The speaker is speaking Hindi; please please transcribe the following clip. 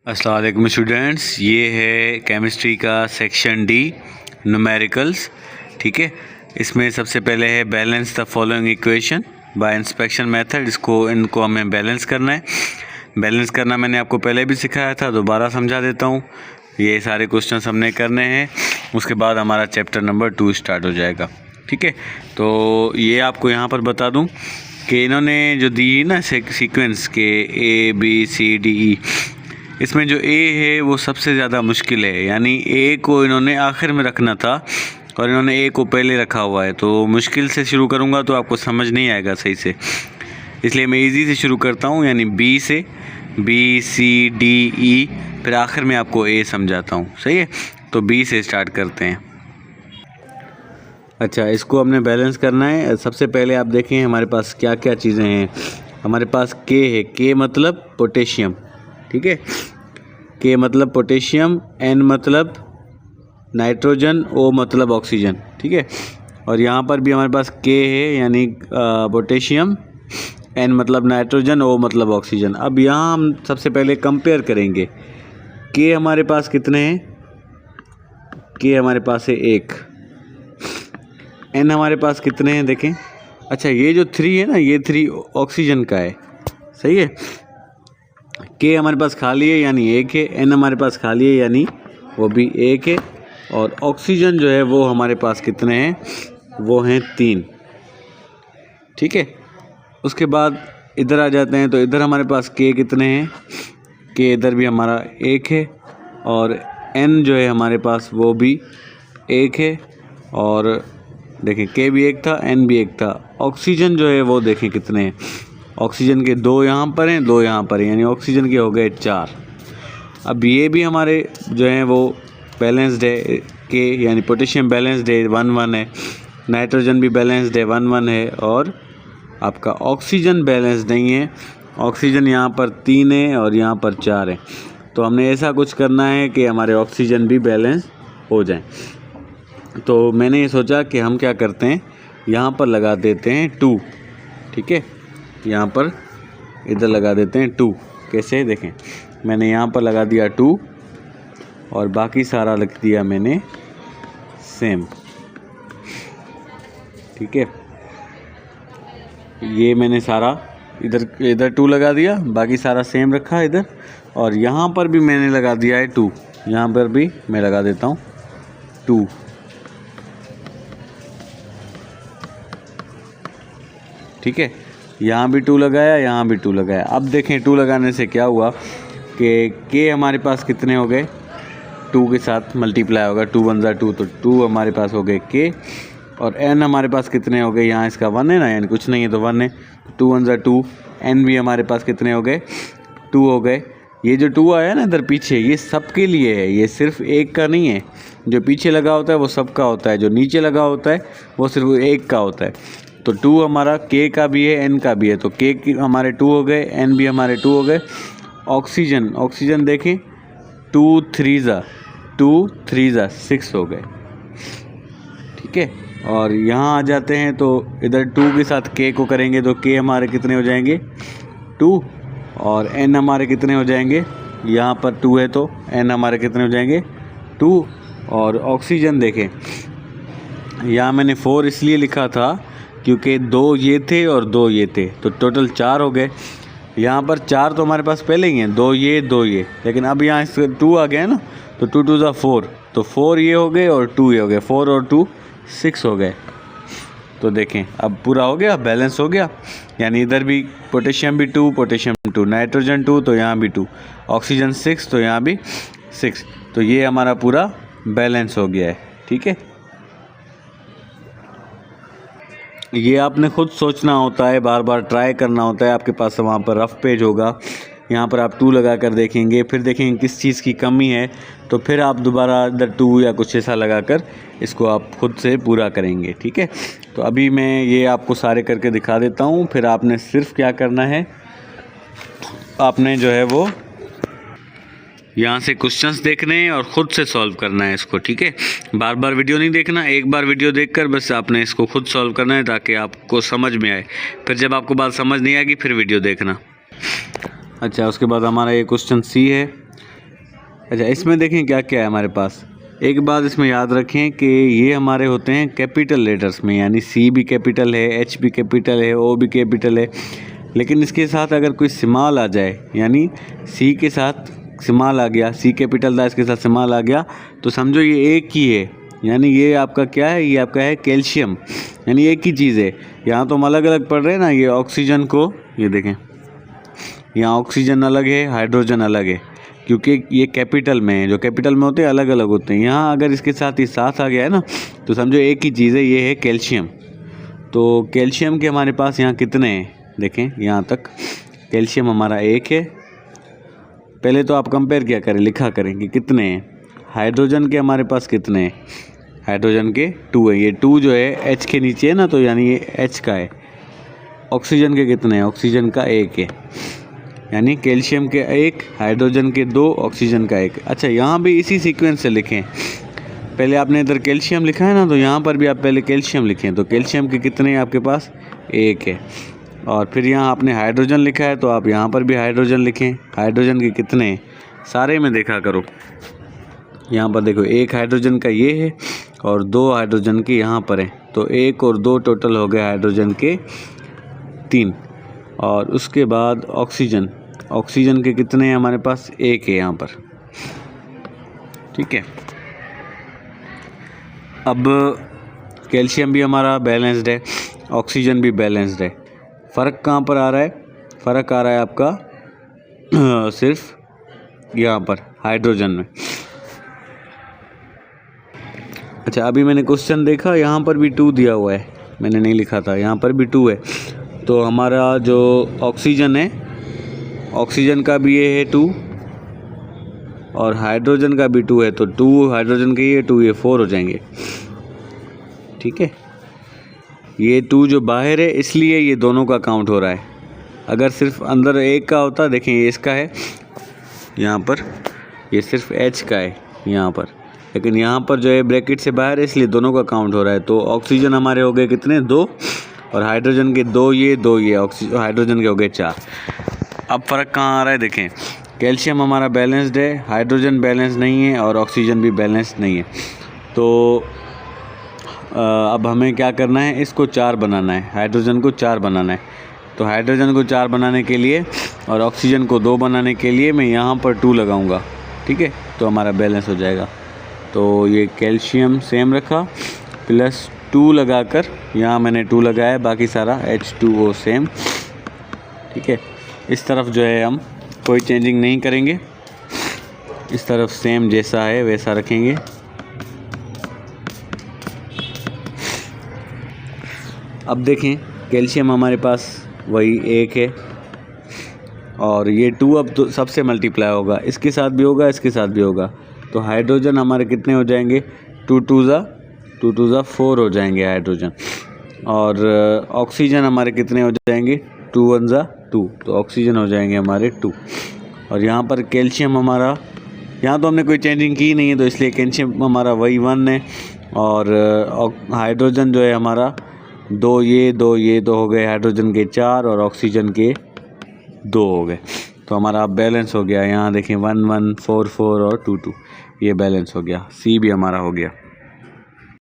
अस्सलाम वालेकुम स्टूडेंट्स, ये है केमिस्ट्री का सेक्शन डी न्यूमेरिकल्स। ठीक है, इसमें सबसे पहले है balance the following equation by inspection method. इनको हमें बैलेंस करना है। बैलेंस करना मैंने आपको पहले भी सिखाया था, दोबारा समझा देता हूँ। ये सारे क्वेश्चन हमने करने हैं, उसके बाद हमारा चैप्टर नंबर 2 स्टार्ट हो जाएगा। ठीक है, तो ये आपको यहाँ पर बता दूँ कि इन्होंने जो दी ना सीक्वेंस के ABCDE, इसमें जो ए है वो सबसे ज़्यादा मुश्किल है, यानी ए को इन्होंने आखिर में रखना था और इन्होंने ए को पहले रखा हुआ है। तो मुश्किल से शुरू करूँगा तो आपको समझ नहीं आएगा सही से, इसलिए मैं इजी से शुरू करता हूँ, यानी बी से BCDE, फिर आखिर में आपको ए समझाता हूँ। सही है, तो बी से स्टार्ट करते हैं। अच्छा, इसको हमने बैलेंस करना है। सबसे पहले आप देखें हमारे पास क्या क्या चीज़ें हैं। हमारे पास के है, के मतलब पोटेशियम। ठीक है, के मतलब पोटेशियम, एन मतलब नाइट्रोजन, ओ मतलब ऑक्सीजन। ठीक है, और यहाँ पर भी हमारे पास के है, यानी पोटेशियम, एन मतलब नाइट्रोजन, ओ मतलब ऑक्सीजन। अब यहाँ हम सबसे पहले कंपेयर करेंगे। के हमारे पास कितने हैं? के हमारे पास है 1। एन हमारे पास कितने हैं देखें। अच्छा, ये जो 3 है ना, ये 3 ऑक्सीजन का है। सही है, के हमारे पास खाली है यानी 1 है, एन हमारे पास खाली है यानी वो भी 1 है, और ऑक्सीजन जो है वो हमारे पास कितने हैं? वो हैं 3। ठीक है, उसके बाद इधर आ जाते हैं, तो इधर हमारे पास के कितने हैं? के इधर भी हमारा 1 है, और एन जो है हमारे पास वो भी 1 है, और देखें के भी 1 था, एन भी 1 था। ऑक्सीजन जो है वो देखें कितने हैं? ऑक्सीजन के 2 यहाँ पर हैं, 2 यहाँ पर हैं, यानी ऑक्सीजन के हो गए 4। अब ये भी हमारे जो हैं वो बैलेंस्ड है, के यानी पोटेशियम बैलेंस्ड है, 1-1 है। नाइट्रोजन भी बैलेंस्ड है, 1-1 है, और आपका ऑक्सीजन बैलेंस नहीं है। ऑक्सीजन यहाँ पर 3 है और यहाँ पर 4 है। तो हमने ऐसा कुछ करना है कि हमारे ऑक्सीजन भी बैलेंस हो जाए। तो मैंने ये सोचा कि हम क्या करते हैं, यहाँ पर लगा देते हैं 2। ठीक है, यहाँ पर इधर लगा देते हैं 2। कैसे देखें, मैंने यहाँ पर लगा दिया 2 और बाकी सारा लिख दिया मैंने सेम। ठीक है, ये मैंने सारा इधर 2 लगा दिया, बाकी सारा सेम रखा इधर, और यहाँ पर भी मैंने लगा दिया है 2। यहाँ पर भी मैं लगा देता हूँ 2। ठीक है, यहाँ भी 2 लगाया, यहाँ भी 2 लगाया। अब देखें 2 लगाने से क्या हुआ कि के हमारे पास कितने हो गए? 2 के साथ मल्टीप्लाई होगा, 2 1 2, तो 2 हमारे पास हो गए के, और एन हमारे पास कितने हो गए? यहाँ इसका 1 है ना, यानी कुछ नहीं है तो 1 है, 2 1 2। एन भी हमारे पास कितने हो गए? 2 हो गए। ये जो 2 आया ना इधर पीछे, ये सबके लिए है, ये सिर्फ एक का नहीं है। जो पीछे लगा होता है वो सबका होता है, जो नीचे लगा होता है वो सिर्फ एक का होता है। तो 2 हमारा के का भी है, एन का भी है, तो के हमारे 2 हो गए, एन भी हमारे 2 हो गए। ऑक्सीजन देखें, 2 3 ज़ा 6 हो गए। ठीक है, और यहाँ आ जाते हैं, तो इधर 2 के साथ के को करेंगे तो के हमारे कितने हो जाएंगे? 2, और एन हमारे कितने हो जाएंगे? यहाँ पर 2 है तो एन हमारे कितने हो जाएंगे? 2। और ऑक्सीजन देखें, यहाँ मैंने 4 इसलिए लिखा था क्योंकि 2 ये थे और 2 ये थे, तो टोटल 4 हो गए। यहाँ पर 4 तो हमारे पास पहले ही हैं, 2 ये, लेकिन अब यहाँ इस 2 आ गए ना, तो 2 2 4, तो 4 ये हो गए और 2 ये हो गए, 4 और 2 6 हो गए। तो देखें अब पूरा हो गया, बैलेंस हो गया, यानी इधर भी पोटेशियम भी 2, नाइट्रोजन 2, तो यहाँ भी 2, ऑक्सीजन 6, तो यहाँ भी 6। तो ये हमारा पूरा बैलेंस हो गया है। ठीक है, ये आपने खुद सोचना होता है, बार बार ट्राई करना होता है। आपके पास वहाँ पर रफ पेज होगा, यहाँ पर आप 2 लगा कर देखेंगे, फिर देखेंगे किस चीज़ की कमी है, तो फिर आप दोबारा इधर 2 या कुछ ऐसा लगा कर इसको आप खुद से पूरा करेंगे। ठीक है, तो अभी मैं ये आपको सारे करके दिखा देता हूँ, फिर आपने सिर्फ क्या करना है, आपने जो है वो यहाँ से क्वेश्चंस देखने हैं और ख़ुद से सॉल्व करना है इसको। ठीक है, बार बार वीडियो नहीं देखना, एक बार वीडियो देखकर बस आपने इसको खुद सॉल्व करना है ताकि आपको समझ में आए। फिर जब आपको बात समझ नहीं आएगी फिर वीडियो देखना। अच्छा, उसके बाद हमारा ये क्वेश्चन सी है। अच्छा, इसमें देखें क्या क्या है हमारे पास। एक बात इसमें याद रखें कि ये हमारे होते हैं कैपिटल लेटर्स में, यानी सी भी कैपिटल है, एच भी कैपिटल है, ओ भी कैपिटल है। लेकिन इसके साथ अगर कोई स्मॉल आ जाए, यानी सी के साथ स्मॉल आ गया, सी कैपिटल था इसके साथ स्मॉल आ गया, तो समझो ये एक ही है, यानी ये आपका क्या है, ये आपका है कैल्शियम, यानी एक ही चीज़ है। यहाँ तो हम अलग अलग पढ़ रहे हैं ना, ये ऑक्सीजन को, ये देखें यहाँ ऑक्सीजन अलग है, हाइड्रोजन अलग है, क्योंकि ये कैपिटल में है। जो कैपिटल में होते हैं अलग अलग होते हैं। यहाँ अगर इसके साथ ये साथ आ गया है ना, तो समझो एक ही चीज़ है, ये है कैल्शियम। तो कैल्शियम के हमारे पास यहाँ कितने हैं, देखें यहाँ तक कैल्शियम हमारा एक है। पहले तो आप कंपेयर क्या करें, लिखा करें कि कितने हैं। हाइड्रोजन के हमारे पास कितने हैं, हाइड्रोजन के 2 है, ये 2 जो है एच के नीचे है ना, तो यानी ये एच का है। ऑक्सीजन के कितने हैं, ऑक्सीजन का 1 है, यानी कैल्शियम के 1, हाइड्रोजन के 2, ऑक्सीजन का 1। अच्छा, यहाँ भी इसी सीक्वेंस से लिखें। पहले आपने इधर कैल्शियम लिखा है ना, तो यहाँ पर भी आप पहले कैल्शियम लिखें। तो कैल्शियम के कितने हैं आपके पास, 1 है। और फिर यहाँ आपने हाइड्रोजन लिखा है, तो आप यहाँ पर भी हाइड्रोजन लिखें। हाइड्रोजन के कितने हैं, सारे में देखा करो। यहाँ पर देखो 1 हाइड्रोजन का ये है और 2 हाइड्रोजन के यहाँ पर है, तो 1 और 2 टोटल हो गए हाइड्रोजन के 3। और उसके बाद ऑक्सीजन, ऑक्सीजन के कितने हैं हमारे पास, 1 है यहाँ पर, ठीक है। अब कैल्शियम भी हमारा बैलेंस्ड है, ऑक्सीजन भी बैलेंस्ड है। फ़र्क कहाँ पर आ रहा है, फ़र्क आ रहा है आपका सिर्फ यहाँ पर हाइड्रोजन में। अच्छा, अभी मैंने क्वेश्चन देखा, यहाँ पर भी 2 दिया हुआ है, मैंने नहीं लिखा था, यहाँ पर भी 2 है। तो हमारा जो ऑक्सीजन है, ऑक्सीजन का भी ये है 2 और हाइड्रोजन का भी 2 है, तो 2 हाइड्रोजन के ये 2 ये 4 हो जाएंगे, ठीक है। ये 2 जो बाहर है इसलिए ये दोनों का काउंट हो रहा है। अगर सिर्फ अंदर एक का होता, देखें ये इसका है यहाँ पर, ये सिर्फ H का है यहाँ पर, लेकिन यहाँ पर जो है ब्रैकेट से बाहर है, इसलिए दोनों का काउंट हो रहा है। तो ऑक्सीजन हमारे हो गए कितने, 2, और हाइड्रोजन के 2 ये, हाइड्रोजन के हो गए 4। अब फ़र्क कहाँ आ रहा है, देखें कैल्शियम हमारा बैलेंस्ड है, हाइड्रोजन बैलेंस नहीं है और ऑक्सीजन भी बैलेंस नहीं है। तो अब हमें क्या करना है, इसको 4 बनाना है, हाइड्रोजन को 4 बनाना है। तो हाइड्रोजन को 4 बनाने के लिए और ऑक्सीजन को 2 बनाने के लिए मैं यहाँ पर 2 लगाऊंगा, ठीक है, तो हमारा बैलेंस हो जाएगा। तो ये कैल्शियम सेम रखा, प्लस 2 लगाकर यहाँ मैंने 2 लगाया, बाकी सारा H2O सेम, ठीक है। इस तरफ जो है हम कोई चेंजिंग नहीं करेंगे, इस तरफ सेम जैसा है वैसा रखेंगे। अब देखें कैल्शियम हमारे पास वही 1 है और ये 2 अब तो सबसे मल्टीप्लाई होगा, इसके साथ भी होगा, इसके साथ भी होगा। तो हाइड्रोजन हमारे कितने हो जाएंगे, 2 2 ज़ा 4 हो जाएंगे हाइड्रोजन। और ऑक्सीजन हमारे कितने हो जाएंगे, 2 1 ज़ा 2, तो ऑक्सीजन हो जाएंगे हमारे 2। और यहाँ पर कैल्शियम हमारा, यहाँ तो हमने कोई चेंजिंग की नहीं है, तो इसलिए कैल्शियम हमारा वही 1 है। और हाइड्रोजन जो है हमारा 2 ये 2 हो गए, हाइड्रोजन के 4 और ऑक्सीजन के 2 हो गए। तो हमारा बैलेंस हो गया। यहाँ देखें 1 1 4 4 और 2 2, ये बैलेंस हो गया। सी भी हमारा हो गया।